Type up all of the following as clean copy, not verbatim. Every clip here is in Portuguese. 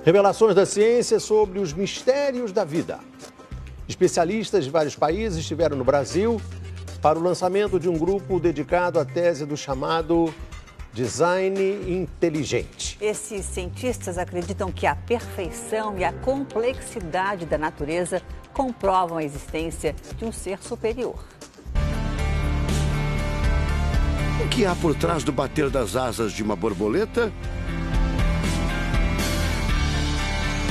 Revelações da ciência sobre os mistérios da vida. Especialistas de vários países estiveram no Brasil para o lançamento de um grupo dedicado à tese do chamado design inteligente. Esses cientistas acreditam que a perfeição e a complexidade da natureza comprovam a existência de um ser superior. O que há por trás do bater das asas de uma borboleta?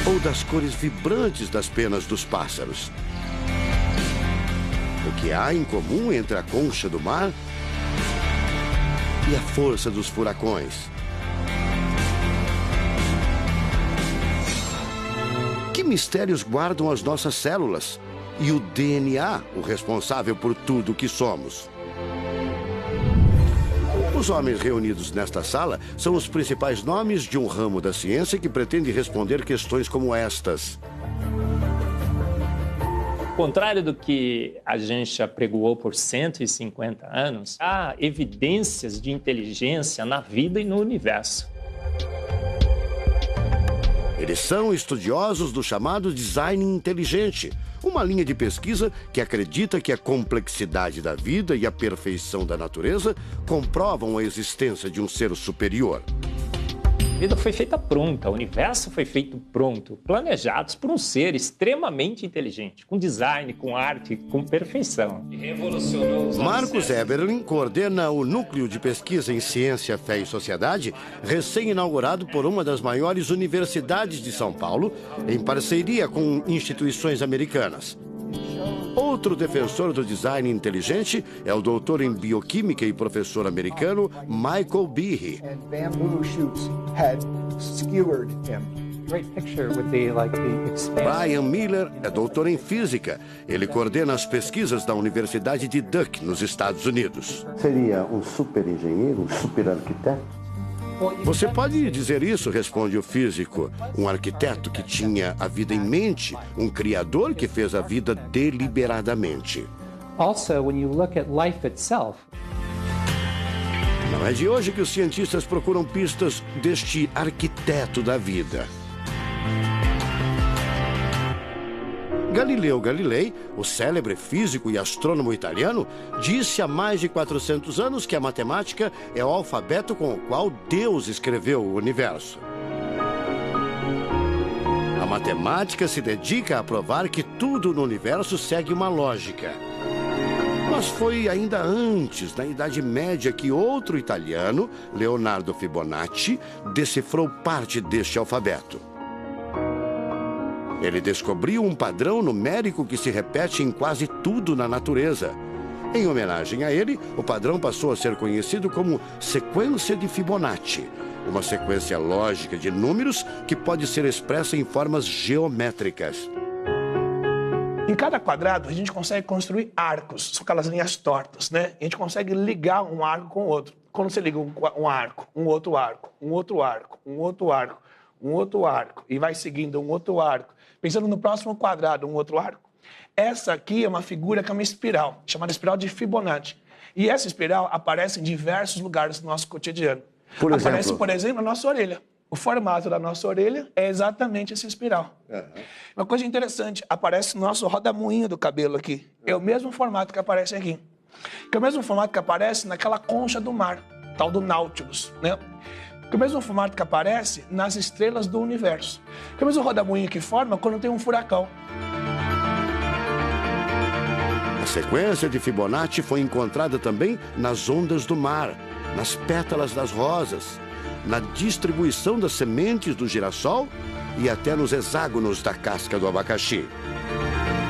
Ou das cores vibrantes das penas dos pássaros? O que há em comum entre a concha do mar e a força dos furacões? Que mistérios guardam as nossas células e o DNA, o responsável por tudo o que somos? Os homens reunidos nesta sala são os principais nomes de um ramo da ciência que pretende responder questões como estas. Ao contrário do que a gente apregoou por 150 anos, há evidências de inteligência na vida e no universo. Eles são estudiosos do chamado design inteligente, uma linha de pesquisa que acredita que a complexidade da vida e a perfeição da natureza comprovam a existência de um ser superior. A vida foi feita pronta, o universo foi feito pronto, planejados por um ser extremamente inteligente, com design, com arte, com perfeição. Marcos Eberlin coordena o Núcleo de Pesquisa em Ciência, Fé e Sociedade, recém-inaugurado por uma das maiores universidades de São Paulo, em parceria com instituições americanas. Outro defensor do design inteligente é o doutor em bioquímica e professor americano Michael Behe. Brian Miller é doutor em física. Ele coordena as pesquisas da Universidade de Duke, nos Estados Unidos. Seria um super engenheiro, um super arquiteto? Você pode dizer isso, responde o físico. Um arquiteto que tinha a vida em mente, um criador que fez a vida deliberadamente. Also, when you look at life itself, não é de hoje que os cientistas procuram pistas deste arquiteto da vida. Galileu Galilei, o célebre físico e astrônomo italiano, disse há mais de 400 anos que a matemática é o alfabeto com o qual Deus escreveu o universo. A matemática se dedica a provar que tudo no universo segue uma lógica. Mas foi ainda antes, na Idade Média, que outro italiano, Leonardo Fibonacci, decifrou parte deste alfabeto. Ele descobriu um padrão numérico que se repete em quase tudo na natureza. Em homenagem a ele, o padrão passou a ser conhecido como sequência de Fibonacci, uma sequência lógica de números que pode ser expressa em formas geométricas. Em cada quadrado, a gente consegue construir arcos, são aquelas linhas tortas, né? A gente consegue ligar um arco com o outro. Quando você liga um arco, um outro arco, um outro arco, um outro arco, um outro arco, e vai seguindo um outro arco, pensando no próximo quadrado, um outro arco. Essa aqui é uma figura que é uma espiral, chamada espiral de Fibonacci. E essa espiral aparece em diversos lugares do nosso cotidiano. Aparece, por exemplo, na nossa orelha. O formato da nossa orelha é exatamente essa espiral. Uma coisa interessante, aparece no nosso rodamuinho do cabelo aqui. É o mesmo formato que aparece aqui. Que é o mesmo formato que aparece naquela concha do mar, tal do Nautilus, né? Que é o mesmo formato que aparece nas estrelas do universo. Que é o mesmo rodamuinho que forma quando tem um furacão. A sequência de Fibonacci foi encontrada também nas ondas do mar, nas pétalas das rosas, na distribuição das sementes do girassol e até nos hexágonos da casca do abacaxi.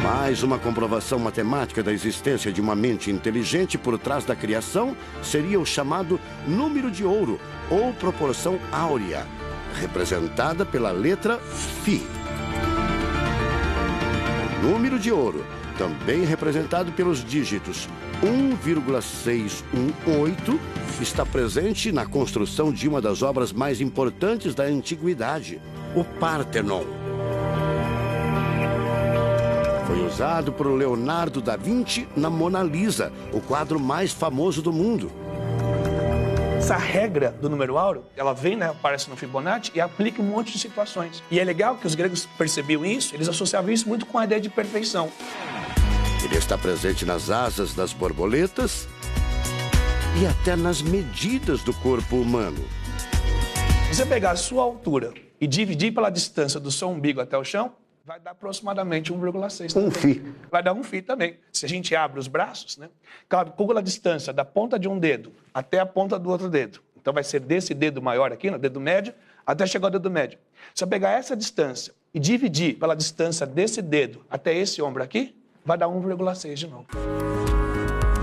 Mais uma comprovação matemática da existência de uma mente inteligente por trás da criação seria o chamado número de ouro, ou proporção áurea, representada pela letra Φ. O número de ouro, também representado pelos dígitos 1,618, está presente na construção de uma das obras mais importantes da antiguidade, o Parthenon. Foi usado por Leonardo da Vinci na Mona Lisa, o quadro mais famoso do mundo. essa regra do número áureo, ela vem, né, aparece no Fibonacci e aplica em um monte de situações. E é legal que os gregos percebiam isso, eles associavam isso muito com a ideia de perfeição. Ele está presente nas asas das borboletas e até nas medidas do corpo humano. Se você pegar a sua altura e dividir pela distância do seu umbigo até o chão, vai dar aproximadamente 1,6. Um φ. Vai dar um φ também. Se a gente abre os braços, né, calcula a distância da ponta de um dedo até a ponta do outro dedo. Então vai ser desse dedo maior aqui, no dedo médio, até chegar ao dedo médio. Se eu pegar essa distância e dividir pela distância desse dedo até esse ombro aqui, vai dar 1,6 de novo.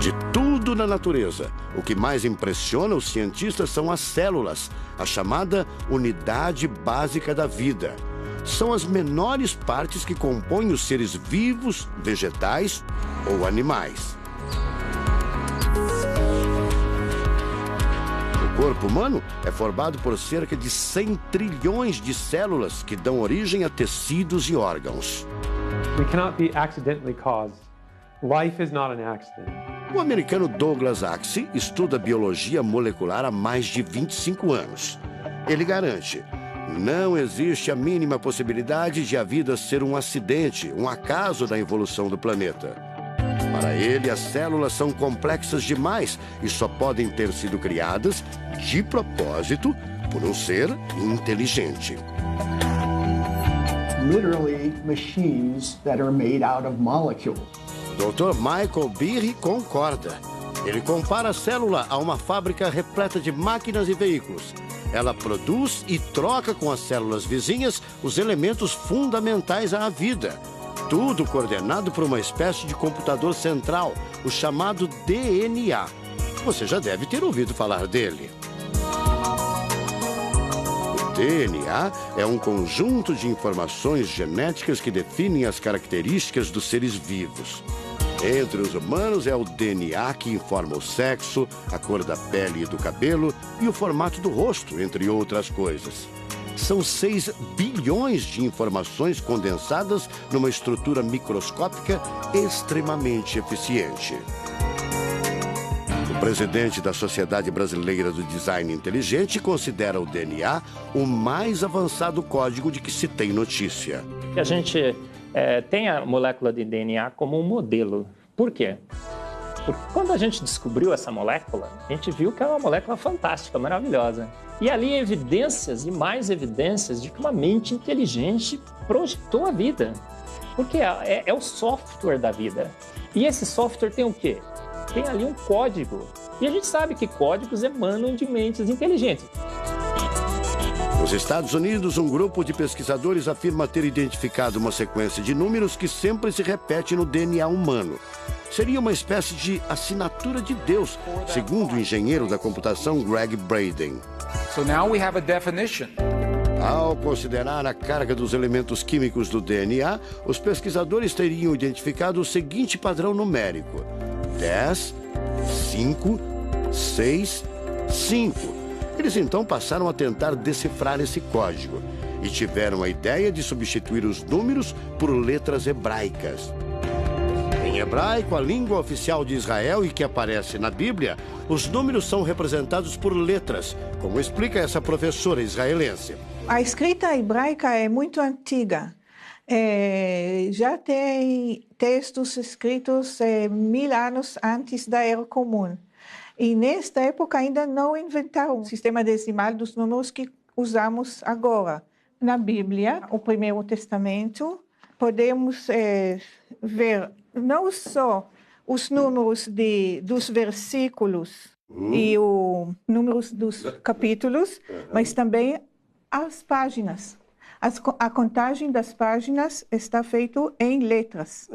De tudo na natureza, o que mais impressiona os cientistas são as células, a chamada unidade básica da vida. São as menores partes que compõem os seres vivos, vegetais ou animais. O corpo humano é formado por cerca de 100 trilhões de células que dão origem a tecidos e órgãos. We cannot be accidentally caused. Life is not an accident. O americano Douglas Axie estuda biologia molecular há mais de 25 anos. Ele garante: não existe a mínima possibilidade de a vida ser um acidente, um acaso da evolução do planeta. Para ele, as células são complexas demais e só podem ter sido criadas de propósito por um ser inteligente. Literally machines that are made out of molecules. Dr. Michael Behe concorda. Ele compara a célula a uma fábrica repleta de máquinas e veículos. Ela produz e troca com as células vizinhas os elementos fundamentais à vida. Tudo coordenado por uma espécie de computador central, o chamado DNA. Você já deve ter ouvido falar dele. O DNA é um conjunto de informações genéticas que definem as características dos seres vivos. Entre os humanos é o DNA que informa o sexo, a cor da pele e do cabelo e o formato do rosto, entre outras coisas. São 6 bilhões de informações condensadas numa estrutura microscópica extremamente eficiente. O presidente da Sociedade Brasileira do Design Inteligente considera o DNA o mais avançado código de que se tem notícia. A gente tem a molécula de DNA como um modelo. Por quê? Porque quando a gente descobriu essa molécula, a gente viu que é uma molécula fantástica, maravilhosa. E ali evidências e mais evidências de que uma mente inteligente projetou a vida. Porque é o software da vida. E esse software tem o quê? Tem ali um código. E a gente sabe que códigos emanam de mentes inteligentes. Nos Estados Unidos, um grupo de pesquisadores afirma ter identificado uma sequência de números que sempre se repete no DNA humano. Seria uma espécie de assinatura de Deus, segundo o engenheiro da computação Greg Braden. So now we have a definition. Ao considerar a carga dos elementos químicos do DNA, os pesquisadores teriam identificado o seguinte padrão numérico: 10, 5, 6, 5. Eles então passaram a tentar decifrar esse código e tiveram a ideia de substituir os números por letras hebraicas. Em hebraico, a língua oficial de Israel e que aparece na Bíblia, os números são representados por letras, como explica essa professora israelense. A escrita hebraica é muito antiga. Já tem textos escritos 1000 anos antes da Era Comum. E nesta época ainda não inventaram o sistema decimal dos números que usamos agora. Na Bíblia, o Primeiro Testamento, podemos ver não só os números dos versículos e os números dos capítulos, mas também as páginas. A contagem das páginas está feita em letras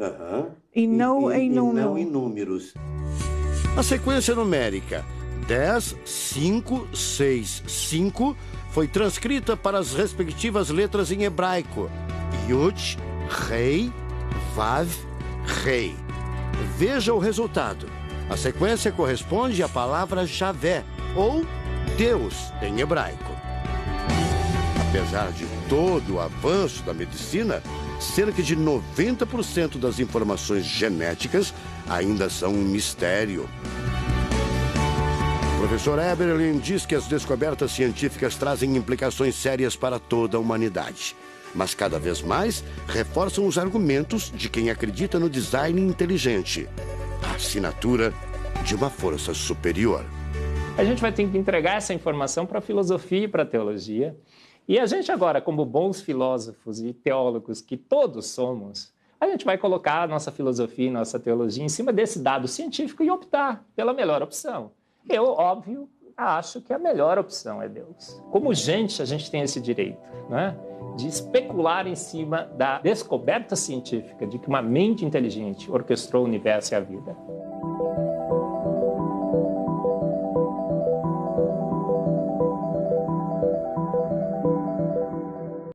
e não em números. A sequência numérica 10, 5, 6, 5 foi transcrita para as respectivas letras em hebraico: Yud, Rei, Vav, Rei. Veja o resultado. A sequência corresponde à palavra Javé, ou Deus, em hebraico. Apesar de todo o avanço da medicina, cerca de 90% das informações genéticas ainda são um mistério. professor Eberlin diz que as descobertas científicas trazem implicações sérias para toda a humanidade, mas cada vez mais reforçam os argumentos de quem acredita no design inteligente, a assinatura de uma força superior. A gente vai ter que entregar essa informação para a filosofia e para a teologia. E a gente agora, como bons filósofos e teólogos que todos somos, a gente vai colocar a nossa filosofia e nossa teologia em cima desse dado científico e optar pela melhor opção. Eu, óbvio, acho que a melhor opção é Deus. Como gente, a gente tem esse direito, né, de especular em cima da descoberta científica de que uma mente inteligente orquestrou o universo e a vida.